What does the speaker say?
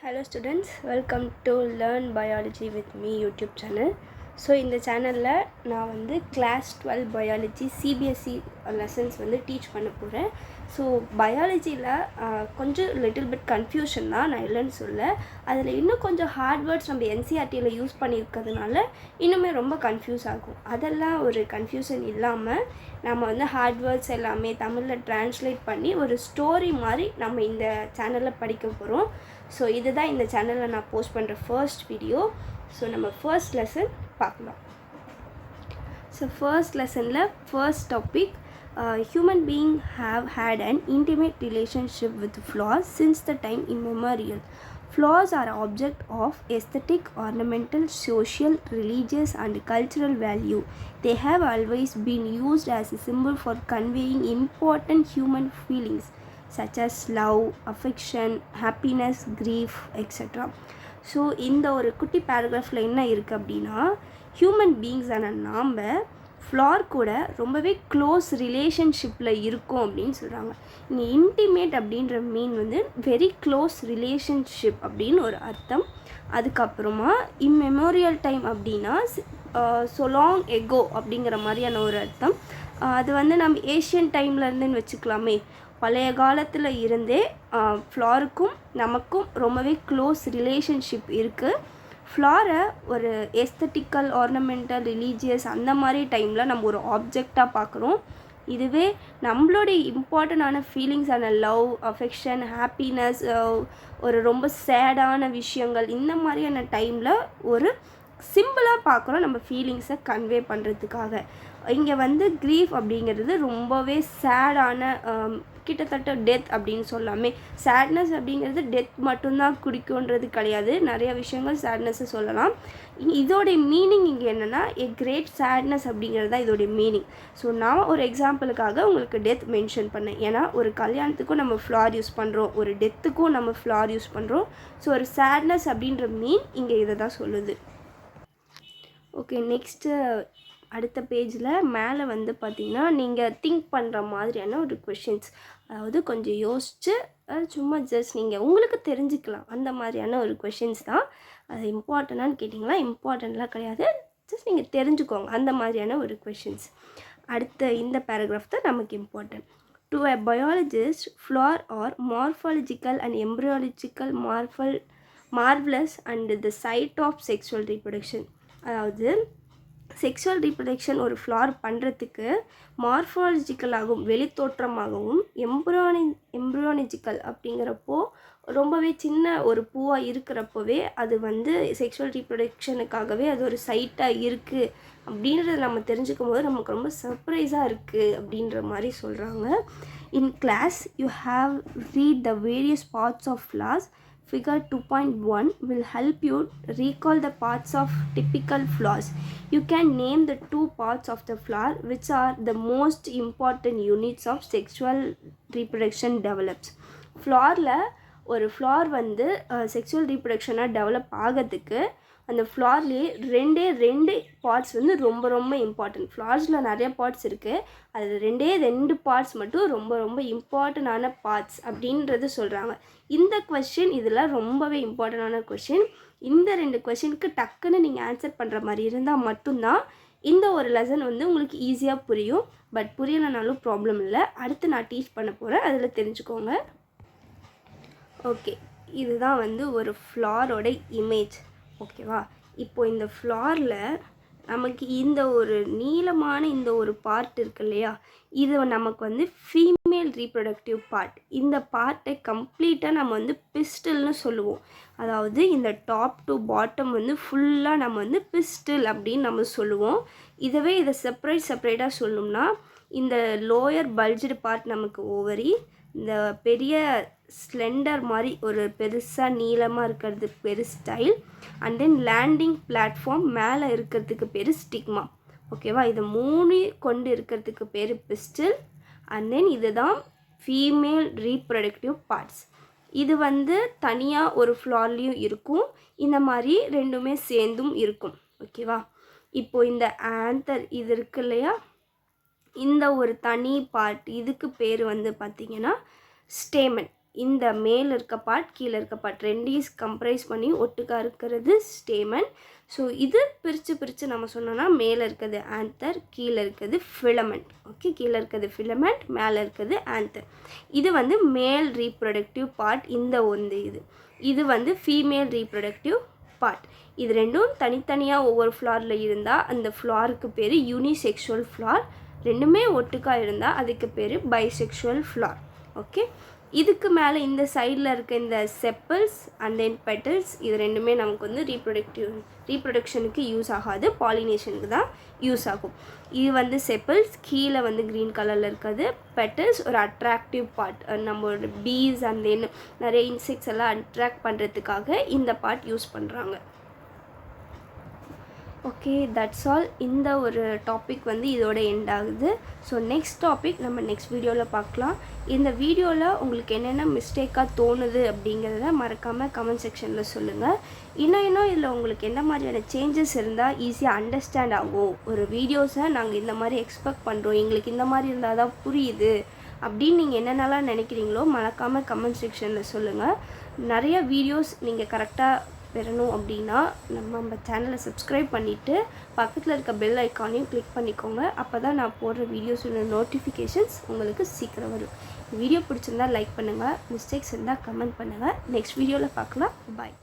Hello students, welcome to Learn Biology with me YouTube channel. So இந்த சேனலில் நான் வந்து கிளாஸ் 12 பயாலஜி சிபிஎஸ்சி லெசன்ஸ் வந்து டீச் பண்ண போகிறேன். ஸோ பயாலஜியில் கொஞ்சம் லிட்டில் பிட் கன்ஃபியூஷன் தான், நான் இல்லைன்னு சொல்ல. அதில் இன்னும் கொஞ்சம் ஹார்ட் வேர்ட்ஸ் நம்ம என்சிஆர்டியில் யூஸ் பண்ணியிருக்கிறதுனால இன்னுமே ரொம்ப கன்ஃபியூஸ் ஆகும். அதெல்லாம் ஒரு கன்ஃபியூஷன் இல்லாமல் நம்ம வந்து ஹார்ட் வேர்ட்ஸ் எல்லாமே தமிழில் ட்ரான்ஸ்லேட் பண்ணி ஒரு ஸ்டோரி மாதிரி நம்ம இந்த சேனலில் படிக்க போகிறோம். ஸோ இதுதான் இந்த சேனலில் நான் போஸ்ட் பண்ணுற ஃபர்ஸ்ட் வீடியோ. ஸோ நம்ம ஃபர்ஸ்ட் லெசன் பார்க்கலாம். ஸோ ஃபர்ஸ்ட் லெசனில் first topic, human beings have had an intimate relationship with flowers since the time immemorial. Flowers are object of aesthetic, ornamental, social, religious and cultural value. They have always been used as a symbol for conveying important human feelings such as love, affection, happiness, grief, etc. So இந்த ஒரு குட்டி பேராகிராஃபில் என்ன இருக்குது அப்படின்னா, human பீயிங்ஸான நாம் flower கூட ரொம்பவே close ரிலேஷன்ஷிப்பில் இருக்கும் அப்படின்னு சொல்கிறாங்க. இங்கே இன்டிமேட் அப்படின்ற மீன் வந்து வெரி க்ளோஸ் ரிலேஷன்ஷிப் அப்படின்னு ஒரு அர்த்தம். அதுக்கப்புறமா இம்மெமோரியல் டைம் அப்படின்னா ஸோ லாங் எகோ அப்படிங்கிற மாதிரியான ஒரு அர்த்தம். அது வந்து நம்ம ஏஷியன் டைமில் இருந்துன்னு வச்சுக்கலாமே. பழைய காலத்தில் இருந்தே ஃப்ளாருக்கும் நமக்கும் ரொம்பவே க்ளோஸ் ரிலேஷன்ஷிப் இருக்குது. ஃப்ளாரை ஒரு எஸ்தட்டிக்கல், ஆர்னமெண்டல், ரிலீஜியஸ் அந்த மாதிரி டைமில் நம்ம ஒரு ஆப்ஜெக்டாக பார்க்குறோம். இதுவே நம்மளுடைய இம்பார்ட்டண்டான ஃபீலிங்ஸான லவ், அஃபெக்ஷன், ஹாப்பினஸ், ஒரு ரொம்ப சேடான விஷயங்கள் இந்த மாதிரியான டைமில் ஒரு சிம்பிளாக பார்க்குறோம் நம்ம ஃபீலிங்ஸை கன்வே பண்ணுறதுக்காக. இங்கே வந்து க்ரீஃப் அப்படிங்கிறது ரொம்பவே சேடான, கிட்டத்தட்ட டெத் அப்படின்னு சொல்லாமே. சேட்னஸ் அப்படிங்கிறது டெத் மட்டும்தான் குறிக்கும்ன்றது கிடையாது, நிறைய விஷயங்கள் சேட்னஸை சொல்லலாம். இதோடைய மீனிங் இங்கே என்னென்னா எ கிரேட் சேட்னஸ் அப்படிங்கிறது தான் இதோடைய மீனிங். ஸோ நான் ஒரு எக்ஸாம்பிளுக்காக உங்களுக்கு டெத் மென்ஷன் பண்ணேன். ஏன்னா ஒரு கல்யாணத்துக்கும் நம்ம ஃப்ளார் யூஸ் பண்ணுறோம், ஒரு டெத்துக்கும் நம்ம ஃப்ளார் யூஸ் பண்ணுறோம். ஸோ ஒரு சேட்னஸ் அப்படின்ற மீன் இங்கே இதை தான் சொல்லுது. ஓகே, நெக்ஸ்ட்டு அடுத்த பேஜில் மேலே வந்து பார்த்திங்கன்னா நீங்கள் திங்க் பண்ணுற மாதிரியான ஒரு கொஷின்ஸ், அதாவது கொஞ்சம் யோசித்து சும்மா ஜஸ்ட் நீங்கள் உங்களுக்கு தெரிஞ்சுக்கலாம் அந்த மாதிரியான ஒரு கொஷின்ஸ் தான். அது இம்பார்ட்டண்ட்டானு கேட்டிங்களா? இம்பார்ட்டண்ட்லாம் கிடையாது, ஜஸ்ட் நீங்கள் தெரிஞ்சுக்கோங்க அந்த மாதிரியான ஒரு கொஷின்ஸ். அடுத்த இந்த பேராகிராஃப் தான் நமக்கு important. To a biologist, flower are morphological and embryological marvelous and the site of sexual reproduction. அதாவது செக்ஷுவல் ரீப்ரொடக்ஷன் ஒரு ஃப்ளார் பண்ணுறதுக்கு மார்ஃபாலஜிக்கலாகவும் வெளித்தோற்றமாகவும் எம்ப்ரியாலஜிக்கல் அப்படிங்கிறப்போ ரொம்பவே சின்ன ஒரு பூவாக இருக்கிறப்போவே அது வந்து செக்ஷுவல் ரீப்ரொடக்ஷனுக்காகவே அது ஒரு சைட்டாக இருக்குது அப்படின்றத நம்ம தெரிஞ்சுக்கும் போது நமக்கு ரொம்ப சர்ப்ரைஸாக இருக்குது அப்படின்ற மாதிரி சொல்கிறாங்க. In class you have read the various parts of flowers. Figure 2.1 will help you recall the parts of typical flowers. You can name the two parts of the flower which are the most important units of sexual reproduction develops. ஃப்ளாரில் ஒரு flower வந்து sexual ரீப்ரொடக்ஷனாக develop ஆகிறதுக்கு அந்த ஃப்ளார்லேயே ரெண்டு parts வந்து ரொம்ப ரொம்ப important. ஃப்ளார்ஸில் நிறைய parts இருக்குது, அதில் ரெண்டு பார்ட்ஸ் மட்டும் ரொம்ப ரொம்ப இம்பார்ட்டண்டான பார்ட்ஸ் அப்படின்றது சொல்கிறாங்க. இந்த கொஷின் இதில் ரொம்பவே இம்பார்ட்டண்டான கொஷின். இந்த ரெண்டு கொஷினுக்கு டக்குன்னு நீங்கள் ஆன்சர் பண்ணுற மாதிரி இருந்தால் மட்டும்தான் இந்த ஒரு லெசன் வந்து உங்களுக்கு ஈஸியாக புரியும். பட் புரியலைனாலும் ப்ராப்ளம் இல்லை, அடுத்து நான் டீச் பண்ண போகிறேன், அதில் தெரிஞ்சுக்கோங்க. ஓகே, இதுதான் வந்து ஒரு ஃப்ளாரோட இமேஜ். ஓகேவா? இப்போது இந்த ஃப்ளாரில் நமக்கு இந்த ஒரு நீளமான இந்த ஒரு பார்ட் இருக்கு இல்லையா, இது நமக்கு வந்து ஃபீமேல் ரீப்ரொடக்டிவ் பார்ட். இந்த பார்ட்டை கம்ப்ளீட்டாக நம்ம வந்து பிஸ்டல்னு சொல்லுவோம். அதாவது இந்த டாப் டு பாட்டம் வந்து ஃபுல்லாக நம்ம வந்து பிஸ்டல் அப்படின்னு நம்ம சொல்லுவோம். இதை செப்பரேட்டாக சொல்லணும்னா இந்த லோயர் பல்ஜ்டு பார்ட் நமக்கு ஓவரி, இந்த பெரிய ஸ்லெண்டர் மாதிரி ஒரு பெருசாக நீளமாக இருக்கிறது பேர் style, and then landing platform மேலே இருக்கிறதுக்கு பேர் ஸ்டிக்மா. ஓகேவா? இது மூணு கொண்டு இருக்கிறதுக்கு பேர் பிஸ்டில், அண்ட் தென் இதுதான் ஃபீமேல் ரீப்ரொடக்டிவ் பார்ட்ஸ். இது வந்து தனியாக ஒரு ஃப்ளார்லேயும் இருக்கும், இந்த மாதிரி ரெண்டுமே சேர்ந்தும் இருக்கும். ஓகேவா? இப்போது இந்த ஆந்தர் இது இருக்கு இல்லையா, இந்த ஒரு தனி பார்ட் இதுக்கு பேர் வந்து பார்த்திங்கன்னா ஸ்டேமன். இந்த மேல் இருக்க பார்ட் கீழே இருக்க பார்ட் ரெண்டையும் கம்ப்ரைஸ் பண்ணி ஒட்டுக்கா இருக்கிறது ஸ்டேமன். ஸோ இது பிரித்து நம்ம சொன்னோன்னா மேலே இருக்கிறது ஆந்தர், கீழே இருக்கிறது ஃபிலமெண்ட். ஓகே, கீழே இருக்கிறது ஃபிலமெண்ட், மேலே இருக்கிறது ஆந்தர். இது வந்து மேல் ரீப்ரொடக்டிவ் பார்ட். இந்த இது வந்து ஃபீமேல் ரீப்ரொடக்டிவ் பார்ட். இது ரெண்டும் தனித்தனியாக ஒவ்வொரு ஃப்ளாரில் இருந்தால் அந்த ஃப்ளாருக்கு பேர் யூனிசெக்ஷுவல் ஃப்ளார். ரெண்டுமே ஒட்டுக்கா இருந்தால் அதுக்கு பேர் பைசெக்ஷுவல் ஃப்ளார். ஓகே, இதுக்கு மேலே இந்த சைடில் இருக்க இந்த செப்பல்ஸ் அண்ட் தென் பெட்டல்ஸ் இது ரெண்டுமே நமக்கு வந்து ரீப்ரொடக்ஷனுக்கு யூஸ் ஆகாது, பாலினேஷனுக்கு தான் யூஸ் ஆகும். இது வந்து செப்பல்ஸ், கீழே வந்து க்ரீன் கலரில் இருக்கிறது பெட்டல்ஸ், ஒரு அட்ராக்டிவ் பார்ட். நம்மளோட பீஸ் அண்ட் தென் நிறைய இன்செக்ட்ஸ் எல்லாம் அட்ராக்ட் பண்ணுறதுக்காக இந்த பார்ட் யூஸ் பண்ணுறாங்க. Okay, that's all. இந்த ஒரு டாபிக் வந்து இதோட எண்ட் ஆகுது. ஸோ நெக்ஸ்ட் டாபிக் நம்ம நெக்ஸ்ட் வீடியோவில் பார்க்கலாம். இந்த வீடியோவில் உங்களுக்கு என்னென்ன மிஸ்டேக்காக தோணுது அப்படிங்கிறத மறக்காமல் கமெண்ட் செக்ஷனில் சொல்லுங்கள். இன்னும் இதில் உங்களுக்கு என்ன மாதிரியான சேஞ்சஸ் இருந்தால் ஈஸியாக அண்டர்ஸ்டாண்ட் ஆகும், ஒரு வீடியோஸை நாங்கள் இந்த மாதிரி எக்ஸ்பெக்ட் பண்ணுறோம், எங்களுக்கு இந்த மாதிரி இருந்தால் தான் புரியுது அப்படின்னு நீங்கள் என்னென்னலாம் நினைக்கிறீங்களோ மறக்காமல் கமெண்ட் செக்ஷனில் சொல்லுங்கள். நிறைய வீடியோஸ் நீங்கள் கரெக்டாக பெறணும் அப்படின்னா நம்ம சேனலை சப்ஸ்கிரைப் பண்ணிவிட்டு பக்கத்தில் இருக்க பெல் ஐக்கானையும் கிளிக் பண்ணிக்கோங்க. அப்போ தான் நான் போடுற வீடியோஸோட நோட்டிஃபிகேஷன்ஸ் உங்களுக்கு சீக்கிரம் வரும். வீடியோ பிடிச்சிருந்தால் லைக் பண்ணுங்கள், மிஸ்டேக்ஸ் இருந்தால் கமெண்ட் பண்ணுங்கள். நெக்ஸ்ட் வீடியோவில் பார்க்கலாம். பாய்.